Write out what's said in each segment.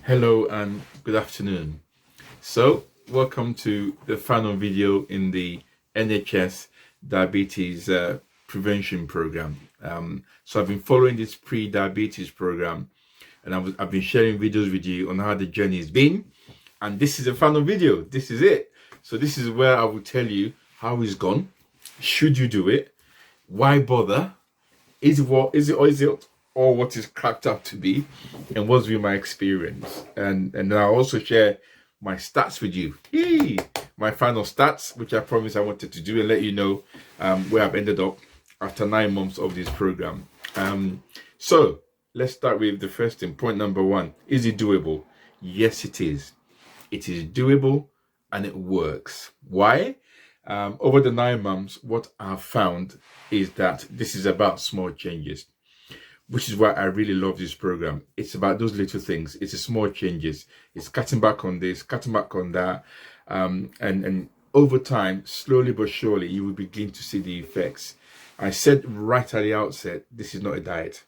Hello and good afternoon. So, welcome to the final video in the NHS diabetes prevention program. So, I've been following this pre-diabetes program, and I've been sharing videos with you on how the journey has been. And this is the final video. This is it. So, this is where I will tell you how it's gone. Should you do it? Why bother? Is it or what is cracked up to be, and what's been my experience, and then I'll also share my stats with you. My final stats, which I promised I wanted to do, and let you know where I've ended up after 9 months of this program. So let's start with the first thing. Point number one: is it doable? Yes, it is. It is doable, and it works. Why? Over the 9 months, what I've found is that this is about small changes, which is why I really love this program. It's about those little things. It's the small changes. It's cutting back on this, cutting back on that. And over time, slowly but surely, you will begin to see the effects. I said right at the outset, this is not a diet.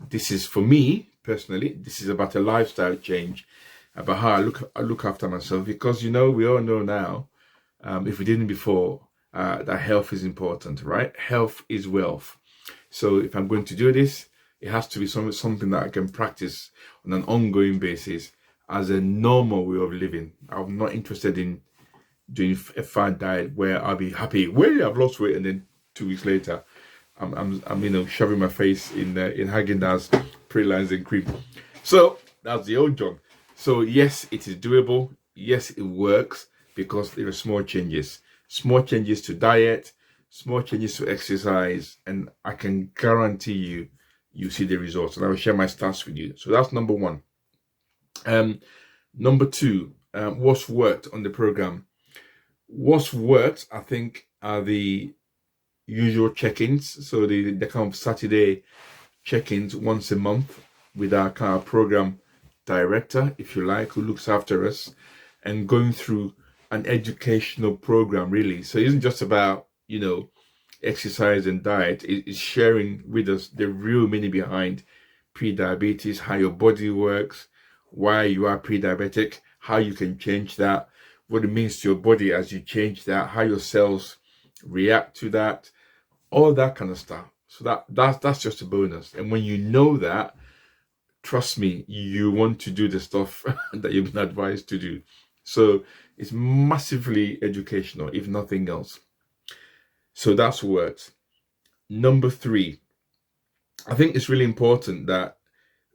This is, for me personally, this is about a lifestyle change, about how I look after myself. Because, we all know now, if we didn't before, that health is important, right? Health is wealth. So if I'm going to do this, it has to be something that I can practice on an ongoing basis as a normal way of living. I'm not interested in doing a fad diet where I'll be happy, well, I've lost weight, and then 2 weeks later, I'm shoving my face in Haagen-Dazs pre-lines and cream. So that's the old job. So yes, it is doable. Yes, it works because there are small changes to diet, small changes to exercise, and I can guarantee you see the results. And I will share my stats with you. So that's number one. Number two, what's worked on the program? What's worked, I think, are the usual check-ins. So the kind of Saturday check-ins once a month with our kind of program director, if you like, who looks after us, and going through an educational program, really. So it isn't just about, exercise and diet. It's sharing with us the real meaning behind pre-diabetes, how your body works, why you are pre-diabetic, how you can change that, what it means to your body as you change that, how your cells react to that, all that kind of stuff. So that's just a bonus. And when you know that, trust me, you want to do the stuff that you've been advised to do. So it's massively educational, if nothing else. So that's worked. Number three, I think it's really important that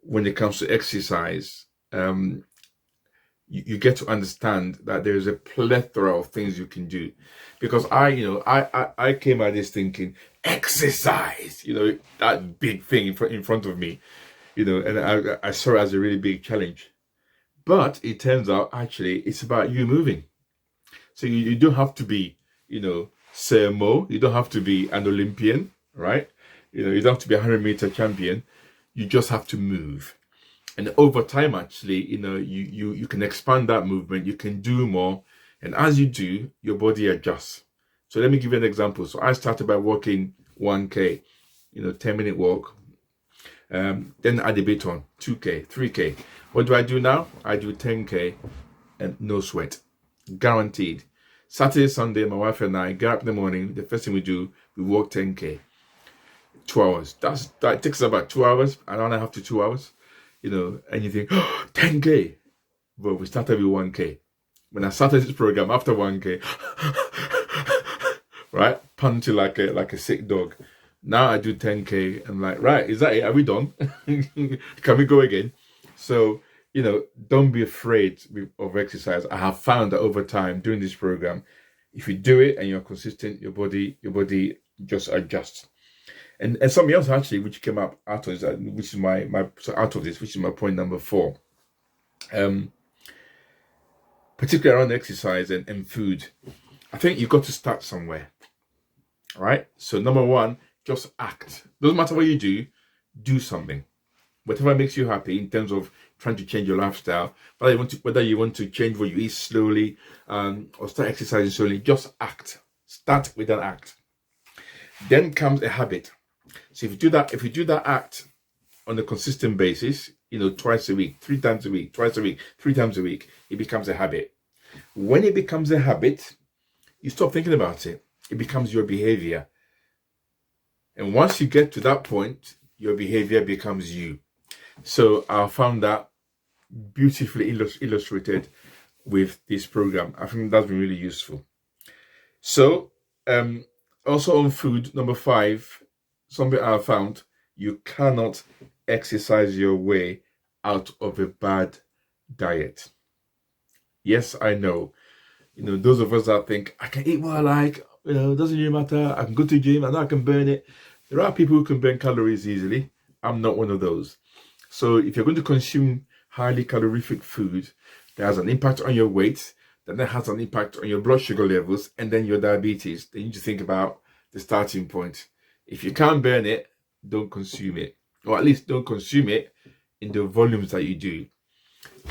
when it comes to exercise, you get to understand that there's a plethora of things you can do. Because I came at this thinking, exercise, that big thing in front of me, and I saw it as a really big challenge. But it turns out, actually, it's about you moving. So you don't have to be, Sir Mo. You don't have to be an Olympian, right? You don't have to be a 100-meter champion. You just have to move. And over time, actually, you can expand that movement. You can do more. And as you do, your body adjusts. So let me give you an example. So I started by walking 1K, 10-minute walk. Then add a bit on 2K, 3K. What do I do now? I do 10K and no sweat, guaranteed. Saturday, Sunday, my wife and I get up in the morning. The first thing we do, we walk 10K, 2 hours. That takes about 2 hours, an hour and a half to 2 hours. And you think, 10K. But we started with 1K. When I started this program after 1K, right, panting like a sick dog. Now I do 10K. I'm like, right, is that it? Are we done? Can we go again? So, don't be afraid of exercise. I have found that over time doing this program, if you do it and you're consistent, your body just adjusts. And something else actually, which came up out of this, which is my point number 4. Particularly around exercise and food. I think you've got to start somewhere. Right? So number 1, just act. Doesn't matter what you do something. Whatever makes you happy in terms of trying to change your lifestyle, whether you want to change what you eat slowly, or start exercising slowly, just act. Start with an act. Then comes a habit. So if you do that act on a consistent basis, twice a week, 3 times a week, twice a week, 3 times a week, it becomes a habit. When it becomes a habit, you stop thinking about it. It becomes your behavior. And once you get to that point, your behavior becomes you. So I found that beautifully illustrated with this program. I think that's been really useful. So also on food, number 5, something I found: you cannot exercise your way out of a bad diet. Yes, I know. Those of us that think, I can eat what I like, it doesn't really matter, I can go to the gym, I know I can burn it. There are people who can burn calories easily. I'm not one of those. So if you're going to consume highly calorific food that has an impact on your weight, then that has an impact on your blood sugar levels and then your diabetes, then you need to think about the starting point. If you can't burn it, don't consume it. Or at least don't consume it in the volumes that you do.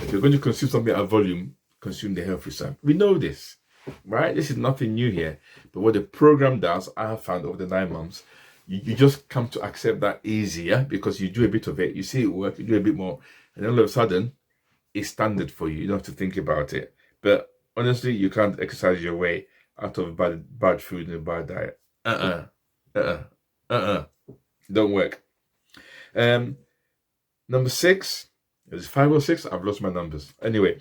If you're going to consume something at volume, consume the healthy side. We know this, right? This is nothing new here. But what the program does, I have found over the 9 months, you just come to accept that easier because you do a bit of it. You see it work, you do a bit more. And then all of a sudden, it's standard for you. You don't have to think about it. But honestly, you can't exercise your way out of bad food and a bad diet. Don't work. Number 6, is it 5 or 6? I've lost my numbers. Anyway,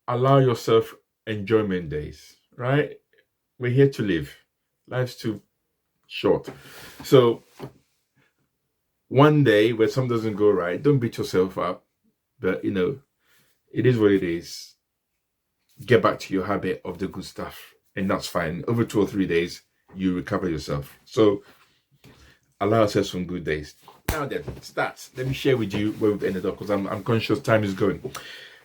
allow yourself enjoyment days, right? We're here to live. Life's too short. So one day where something doesn't go right, don't beat yourself up. But, it is what it is. Get back to your habit of the good stuff. And that's fine. Over 2 or 3 days, you recover yourself. So allow yourself some good days. Now then, stats. Let me share with you where we've ended up because I'm conscious time is going.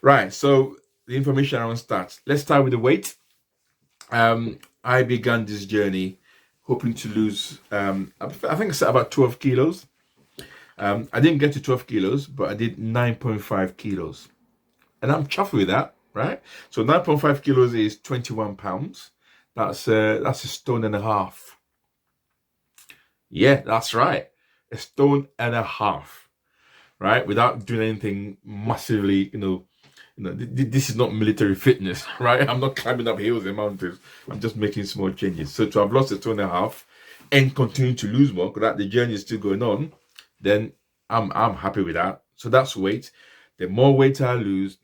Right, so the information around stats. Let's start with the weight. I began this journey hoping to lose, I think it's about 12 kilos. I didn't get to 12 kilos, but I did 9.5 kilos. And I'm chuffed with that, right? So 9.5 kilos is 21 pounds. That's a stone and a half. Yeah, that's right. A stone and a half, right? Without doing anything massively, this is not military fitness, right? I'm not climbing up hills and mountains. I'm just making small changes. So to have lost a stone and a half and continue to lose more, because the journey is still going on, then I'm happy with that. So that's weight. The more weight I lose,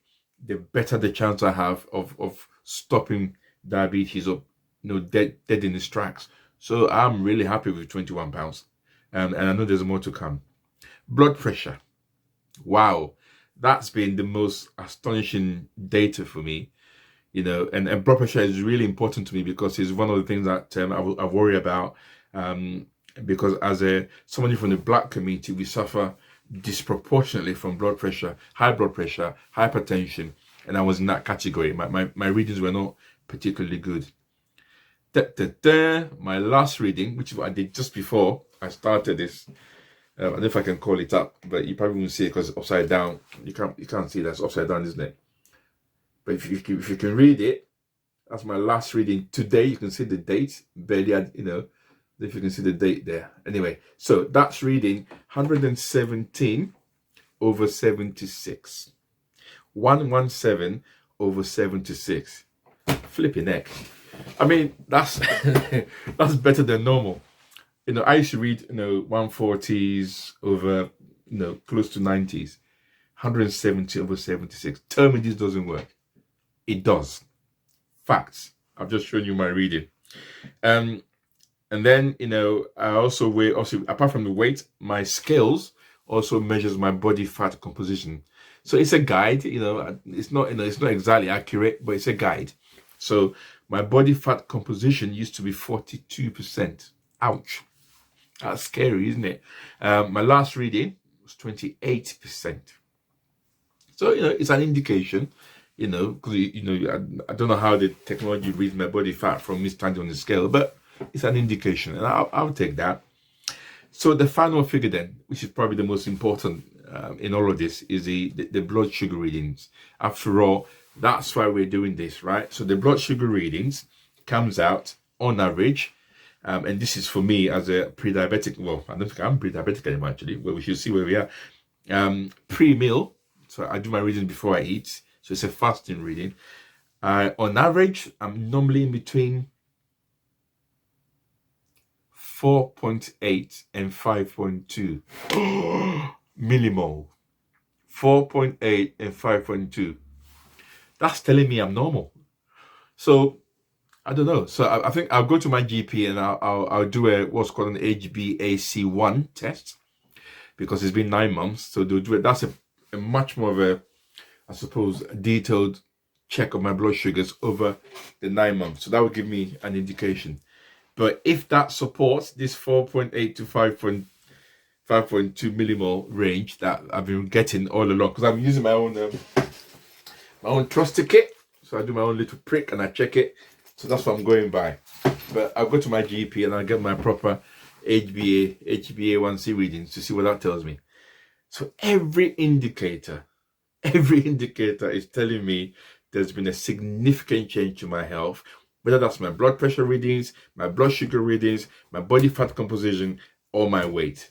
the better the chance I have of stopping diabetes or dead in its tracks. So I'm really happy with 21 pounds. And I know there's more to come. Blood pressure. Wow. That's been the most astonishing data for me. And blood pressure is really important to me because it's one of the things that I worry about. Because as somebody from the Black community, we suffer disproportionately from blood pressure, high blood pressure, hypertension. And I was in that category. My readings were not particularly good. My last reading, which is what I did just before I started this, I don't know if I can call it up, but you probably won't see it because it's upside down. You can't see that's upside down, isn't it? But if you can read it, that's my last reading today. You can see the date. Barely, if you can see the date there. Anyway, so that's reading 117 over 76. 117 over 76. Flipping heck. I mean, that's that's better than normal. I used to read, 140s over, close to 90s. 170 over 76. Tell me this doesn't work. It does. Facts. I've just shown you my reading. And then, I also weigh, apart from the weight, my scales also measures my body fat composition. So it's a guide, it's not, it's not exactly accurate, but it's a guide. So my body fat composition used to be 42%. Ouch. That's scary, isn't it? My last reading was 28%. So, it's an indication, because, I don't know how the technology reads my body fat from me standing on the scale, but it's an indication, and I'll take that. So the final figure then, which is probably the most important in all of this, is the blood sugar readings. After all, that's why we're doing this, right? So the blood sugar readings comes out on average, and this is for me as a pre-diabetic. Well, I don't think I'm pre-diabetic anymore, actually. Well, we should see where we are. pre-meal. So I do my reading before I eat. So it's a fasting reading. On average, I'm normally in between 4.8 and 5.2 millimole. 4.8 and 5.2. That's telling me I'm normal. So I don't know. So I think I'll go to my GP and I'll do what's called an HbA1c test, because it's been 9 months. So they'll do it. That's a much more of a, I suppose, detailed check of my blood sugars over the 9 months. So that will give me an indication. But if that supports this 4.8 to 5.2 millimole range that I've been getting all along, because I'm using my own trusty kit. So I do my own little prick and I check it. So that's what I'm going by. But I'll go to my GP and I'll get my proper HbA1c readings to see what that tells me. So every indicator is telling me there's been a significant change to my health, whether that's my blood pressure readings, my blood sugar readings, my body fat composition, or my weight.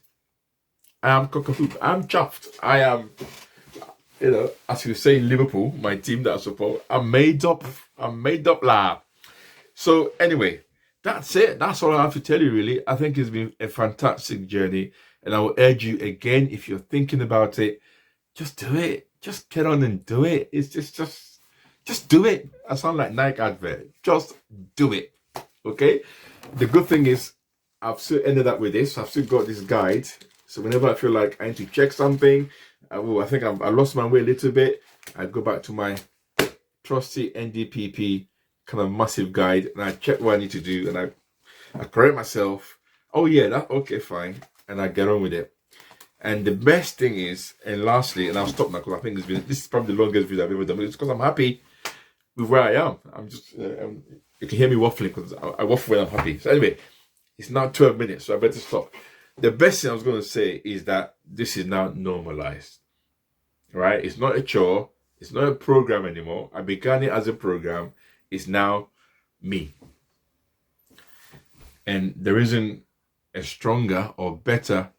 I am cock-a-hoop. I'm chuffed. I am, as you say in Liverpool, my team that I support, I'm made up lad. So anyway, that's it. That's all I have to tell you, really. I think it's been a fantastic journey. And I will urge you again, if you're thinking about it, just do it. Just get on and do it. It's just do it. I sound like Nike advert. Just do it. Okay? The good thing is, I've still ended up with this. I've still got this guide. So whenever I feel like I need to check something, I think I lost my way a little bit, I go back to my trusty NDPP kind of massive guide and I check what I need to do and I correct myself. Oh yeah, okay, fine. And I get on with it. And the best thing is, and lastly, and I'll stop now because I think this is probably the longest video I've ever done. It's because I'm happy with where I am. I'm just, you can hear me waffling because I waffle when I'm happy. So anyway, it's now 12 minutes, so I better stop. The best thing I was going to say is that this is now normalized, right? It's not a chore. It's not a program anymore. I began it as a program. It's now me. And there isn't a stronger or better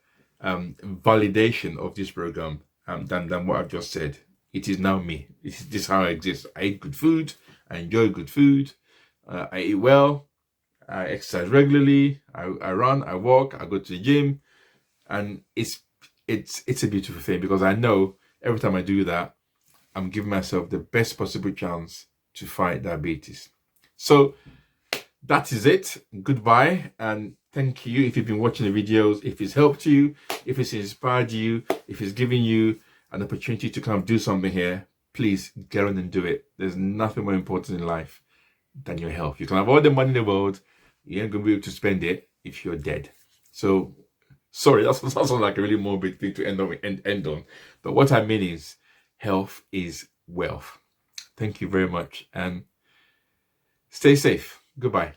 validation of this program than what I've just said. It is now me. This is how I exist. I eat good food. I enjoy good food. I eat well. I exercise regularly. I run. I walk. I go to the gym, and it's a beautiful thing because I know every time I do that, I'm giving myself the best possible chance to fight diabetes. So that is it. Goodbye and thank you if you've been watching the videos. If it's helped you, if it's inspired you, if it's given you an opportunity to kind of do something here, please get on and do it. There's nothing more important in life than your health. You can have all the money in the world. You ain't going to be able to spend it if you're dead. So, sorry, that sounds like a really morbid thing to end on. But what I mean is, health is wealth. Thank you very much and stay safe. Goodbye.